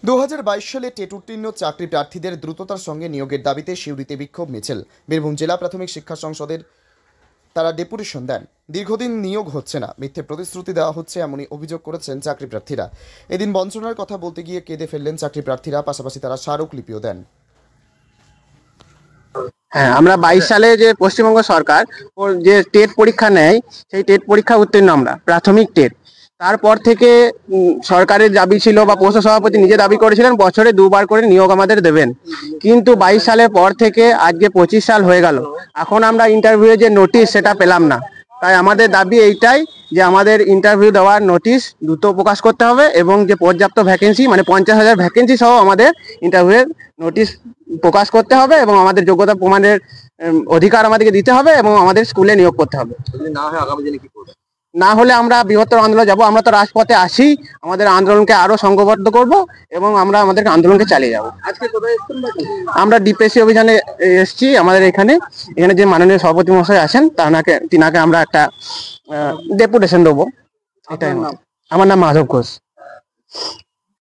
2022 সালে টেট উত্তীর্ণ চাকরি প্রার্থীদের দ্রুততার সঙ্গে নিয়োগের দাবিতে সিউড়িতে বিক্ষোভ মিছিল। বীরভূম জেলা প্রাথমিক শিক্ষা সংসদের তারা ডেপুটেশন দেন। দীর্ঘদিন নিয়োগ হচ্ছে না, মিথ্যে প্রতিশ্রুতি দেওয়া হচ্ছে, এমনই অভিযোগ করেছেন চাকরি প্রার্থীরা। এদিন বঞ্চনার কথা বলতে গিয়ে কেঁদে ফেললেন চাকরি প্রার্থীরা, পাশাপাশি তারা স্মারকলিপিও দেন। হ্যাঁ, আমরা 22 সালে যে পশ্চিমবঙ্গ সরকার যে টেট পরীক্ষা নেয়, সেই টেট পরীক্ষা উত্তীর্ণ আমরা, প্রাথমিক টেট। তারপর থেকে সরকারের দাবি ছিল বা পৌর সভাপতি নিজে দাবি করেছিলেন বছরে 2 বার করে নিয়োগ আমাদের দেবেন। কিন্তু 22 সালের পর থেকে আজকে 25 সাল হয়ে গেল, এখন আমরা ইন্টারভিউ যে নোটিশ সেটা পেলাম না। তাই আমাদের দাবি এইটাই যে আমাদের ইন্টারভিউ দেওয়ার নোটিশ দ্রুত প্রকাশ করতে হবে এবং যে পর্যাপ্ত ভ্যাকেন্সি মানে 50,000 ভ্যাকেন্সি সহ আমাদের ইন্টারভিউয়ের নোটিশ প্রকাশ করতে হবে এবং আমাদের যোগ্যতা প্রমাণের অধিকার আমাদেরকে দিতে হবে এবং আমাদের স্কুলে নিয়োগ করতে হবে। না হলে আমরা বৃহত্তর আন্দোলন যাব। আমরা তো রাজপথে আসি, আমাদের আন্দোলনকে আরো সংঘবদ্ধ করব এবং আমরা আমাদের আন্দোলনকে চালিয়ে যাব। আমরা ডিপিএসসি অভিযানে এসেছি। আমাদের এখানে যে মাননীয় সভাপতি মহাশয় আছেন তিনাকে আমরা একটা ডেপুটেশন দেবো। এটাই। আমার নাম মাধব ঘোষ।